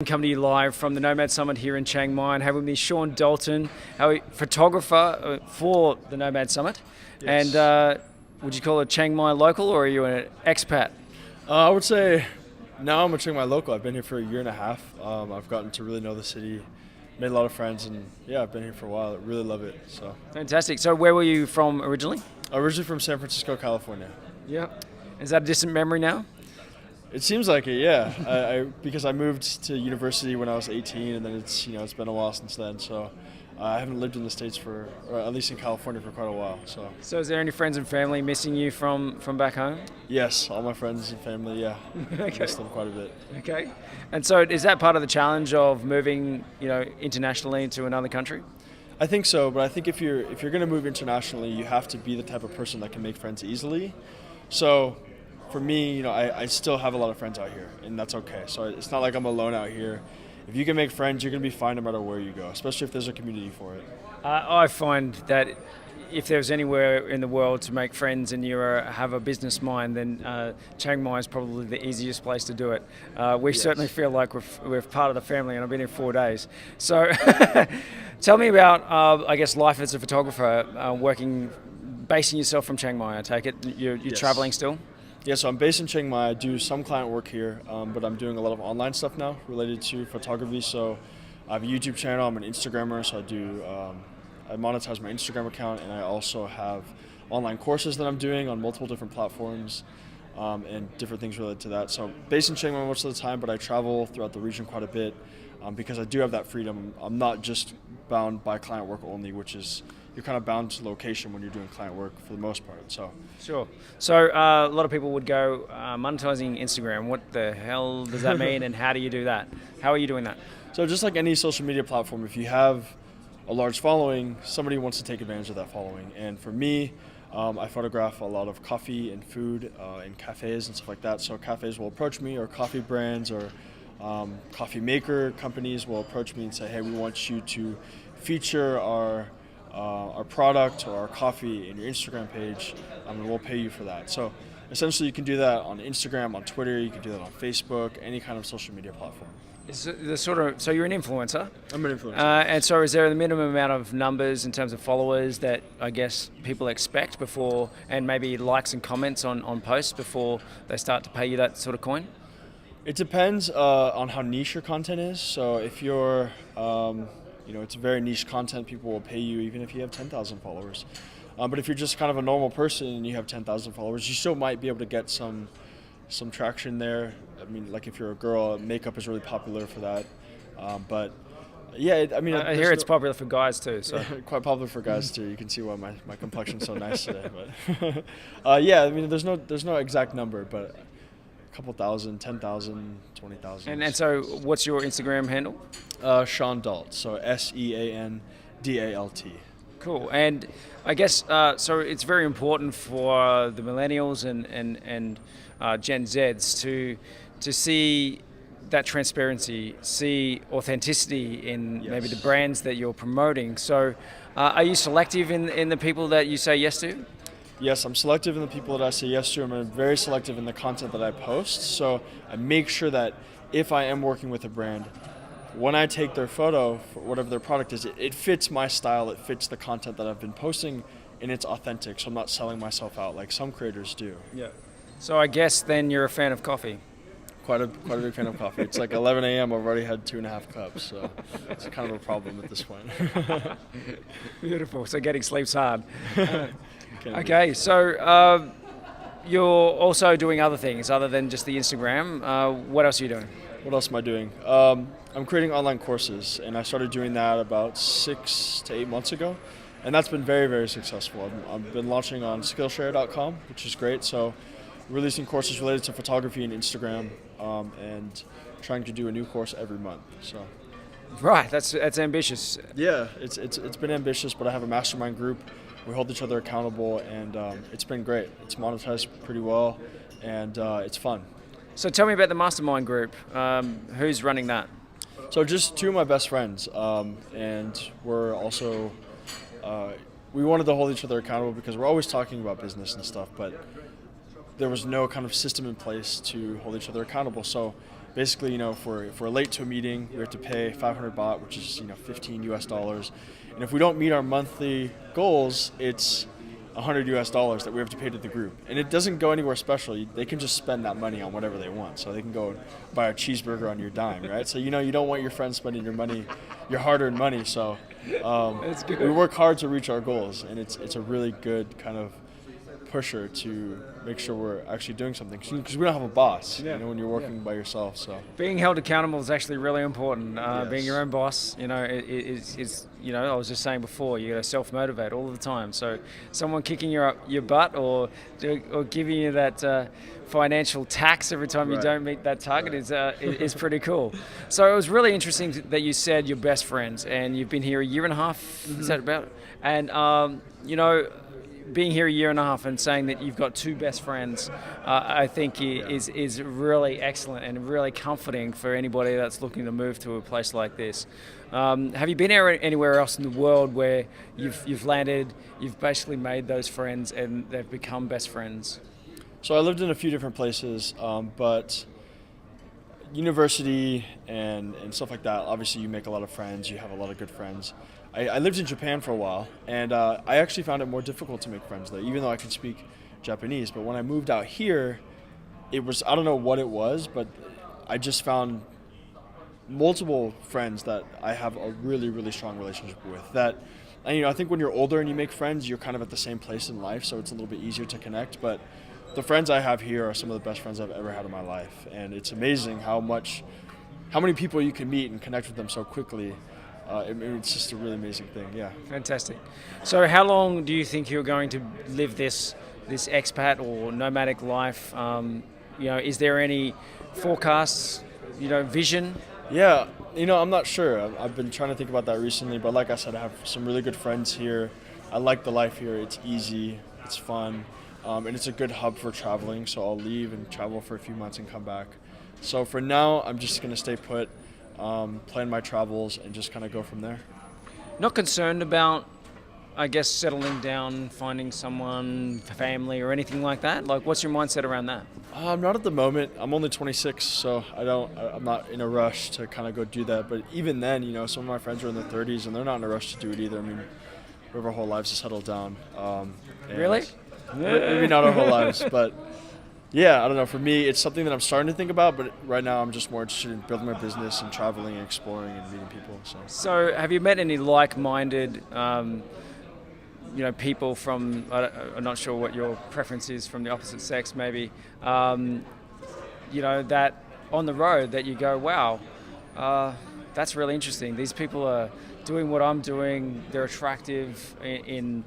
coming to you live from the Nomad Summit here in Chiang Mai, and having with me Sean Dalton, photographer for the Nomad Summit. Yes. And would you call it Chiang Mai local, or are you an expat? I would say now I'm a Chiang Mai local. I've been here for a year and a half. I've gotten to really know the city, made a lot of friends, and yeah, I've been here for a while. I really love it. So Fantastic. So where were you from originally? originally from San Francisco, California. Yeah. Is that a distant memory now? It seems like it, yeah. Because I moved to university when I was 18, and then it's been a while since then. So I haven't lived in the States or at least in California, for quite a while. So is there any friends and family missing you from back home? Yes, all my friends and family, yeah, Okay. miss them quite a bit. Okay. And so is that part of the challenge of moving, internationally into another country? I think so, but I think if you're going to move internationally, you have to be the type of person that can make friends easily. So for me, I still have a lot of friends out here, and that's okay. So it's not like I'm alone out here. If you can make friends, you're going to be fine no matter where you go, especially if there's a community for it. I find that if there's anywhere in the world to make friends and you have a business mind, then Chiang Mai is probably the easiest place to do it. We Yes. certainly feel like we're part of the family, and I've been here 4 days. So tell me about, life as a photographer, basing yourself from Chiang Mai, I take it. You're Yes. traveling still? Yeah, so I'm based in Chiang Mai. I do some client work here, but I'm doing a lot of online stuff now related to photography. So I have a YouTube channel. I'm an Instagrammer, so I monetize my Instagram account, and I also have online courses that I'm doing on multiple different platforms and different things related to that. So based in Chiang Mai most of the time, but I travel throughout the region quite a bit because I do have that freedom. I'm not just bound by client work only, which is you're kind of bound to location when you're doing client work for the most part. So Sure. So a lot of people would go, monetizing Instagram, what the hell does that mean, and how do you do that? How are you doing that? So just like any social media platform, if you have a large following, somebody wants to take advantage of that following. And for me, I photograph a lot of coffee and food in cafes and stuff like that. So cafes will approach me, or coffee brands, or coffee maker companies will approach me and say, hey, we want you to feature our product or our coffee in your Instagram page, and we'll pay you for that. So essentially you can do that on Instagram, on Twitter, you can do that on Facebook, any kind of social media platform. So you're an influencer? I'm an influencer. And so is there a minimum amount of numbers in terms of followers that I guess people expect before, and maybe likes and comments on posts before they start to pay you that sort of coin? It depends on how niche your content is. So if you're, it's very niche content, people will pay you even if you have 10,000 followers. But if you're just kind of a normal person and you have 10,000 followers, you still might be able to get some traction there. I mean, like if you're a girl, makeup is really popular for that. But yeah, I hear it's popular for guys too. So quite popular for guys too. You can see why my complexion's so nice today. But yeah, I mean, there's no exact number, but a couple thousand, 10,000, 20,000. and so what's your Instagram handle? Sean Dalt. So SeanDalt. Cool. And I guess so it's very important for the millennials and Gen Zs to see that transparency, see authenticity in Yes. maybe the brands that you're promoting. So are you selective in the people that you say yes to? Yes, I'm selective in the people that I say yes to. I'm very selective in the content that I post. So I make sure that if I am working with a brand, when I take their photo for whatever their product is, it fits my style, it fits the content that I've been posting, and it's authentic. So I'm not selling myself out like some creators do. Yeah. So I guess then you're a fan of coffee. Quite a big fan of coffee. It's like 11 a.m. I've already had 2.5 cups, so it's kind of a problem at this point. Beautiful. So getting sleep's hard. Can be. Okay, so you're also doing other things other than just the Instagram. What else are you doing? What else am I doing? I'm creating online courses, and I started doing that about 6 to 8 months ago, and that's been very, very successful. I've been launching on Skillshare.com, which is great. So releasing courses related to photography and Instagram, and trying to do a new course every month. So Right, that's ambitious. yeah, it's been ambitious, but I have a mastermind group. We hold each other accountable, and it's been great. It's monetized pretty well, and it's fun. So tell me about the Mastermind group. Who's running that? So just two of my best friends, and we're also, we wanted to hold each other accountable because we're always talking about business and stuff, but there was no kind of system in place to hold each other accountable. So basically, if we're late to a meeting, we have to pay 500 baht, which is, $15 US. And if we don't meet our monthly goals, it's $100 that we have to pay to the group. And it doesn't go anywhere special. They can just spend that money on whatever they want. So they can go buy a cheeseburger on your dime, right? So, you don't want your friends spending your money, your hard-earned money. So we work hard to reach our goals. And it's a really good kind of pusher to make sure we're actually doing something, because we don't have a boss, when you're working by yourself. So being held accountable is actually really important. Yes. Being your own boss, is I was just saying before, you got to self-motivate all the time. So someone kicking your butt or giving you that financial tax every time you don't meet that target is pretty cool. So it was really interesting that you said you're best friends, and you've been here a year and a half. Is that about it? And being here a year and a half and saying that you've got two best friends, I think is really excellent and really comforting for anybody that's looking to move to a place like this. Have you been anywhere else in the world where you've landed, you've basically made those friends and they've become best friends? So I lived in a few different places, but university and stuff like that, obviously you make a lot of friends, you have a lot of good friends. I lived in Japan for a while, and I actually found it more difficult to make friends there, even though I can speak Japanese. But when I moved out here, I don't know what it was, but I just found multiple friends that I have a really, really strong relationship with. And I think when you're older and you make friends, you're kind of at the same place in life, so it's a little bit easier to connect. But the friends I have here are some of the best friends I've ever had in my life, and it's amazing how many people you can meet and connect with them so quickly. It's just a really amazing thing, yeah. Fantastic. So how long do you think you're going to live this expat or nomadic life? Is there any forecasts, vision? Yeah, I'm not sure. I've been trying to think about that recently, but like I said, I have some really good friends here. I like the life here. It's easy, it's fun, and it's a good hub for traveling, so I'll leave and travel for a few months and come back. So for now, I'm just going to stay put, plan my travels, and just kind of go from there. Not concerned about, I guess, settling down, finding someone, family, or anything like that? Like, what's your mindset around that? Not at the moment. I'm only 26, so I'm not in a rush to kind of go do that. But even then, some of my friends are in their 30s, and they're not in a rush to do it either. I mean, we have our whole lives to settle down. Really? Maybe not our whole lives, but yeah, I don't know. For me, it's something that I'm starting to think about, but right now I'm just more interested in building my business and traveling and exploring and meeting people. So have you met any like-minded, people from, I'm not sure what your preference is, from the opposite sex maybe, that on the road that you go, wow, that's really interesting. These people are doing what I'm doing. They're attractive in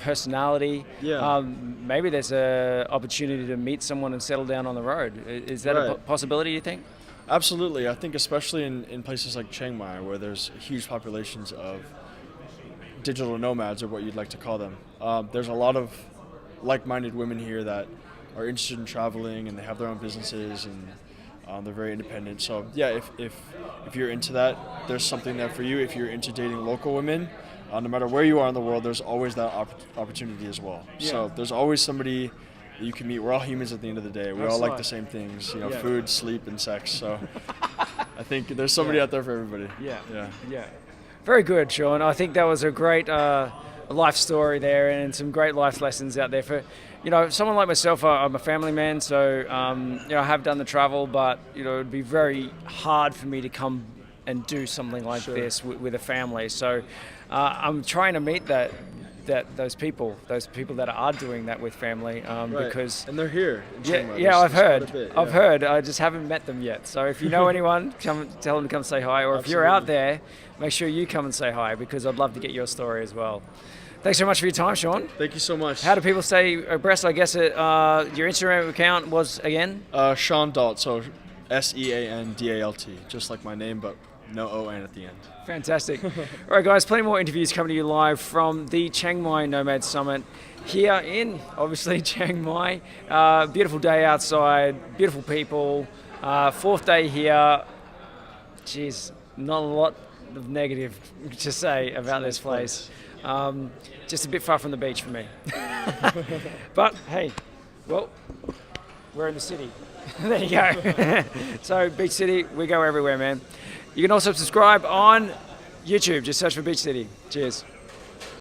personality. Yeah. Maybe there's a opportunity to meet someone and settle down on the road. Is that a possibility, you think? Absolutely. I think especially in places like Chiang Mai, where there's huge populations of digital nomads, or what you'd like to call them. There's a lot of like-minded women here that are interested in traveling, and they have their own businesses, and they're very independent. So yeah, if you're into that, there's something there for you. If you're into dating local women, no matter where you are in the world, there's always that opportunity as well. Yeah. So there's always somebody that you can meet. We're all humans at the end of the day. We all like the same things, food, sleep, and sex. So I think there's somebody out there for everybody. Yeah. Very good, Sean. I think that was a great life story there, and some great life lessons out there for, someone like myself. I'm a family man, so I have done the travel, but it would be very hard for me to come and do something like this with a family. So I'm trying to meet those people that are doing that with family, because and they're here. I've heard. I just haven't met them yet. So if you know anyone, tell them to come say hi. Or if you're out there, make sure you come and say hi, because I'd love to get your story as well. Thanks so much for your time, Sean. Thank you so much. How do people stay abreast? I guess your Instagram account was again? Sean Dalt, so SEANDALT, just like my name, but no O-N at the end. Fantastic. All right, guys, plenty more interviews coming to you live from the Chiang Mai Nomad Summit here in, obviously, Chiang Mai. Beautiful day outside, beautiful people. Fourth day here. Jeez, not a lot of negative to say about this place. Just a bit far from the beach for me. But, hey, well, we're in the city. There you go. So Beach City, we go everywhere, man. You can also subscribe on YouTube. Just search for Beach City. Cheers.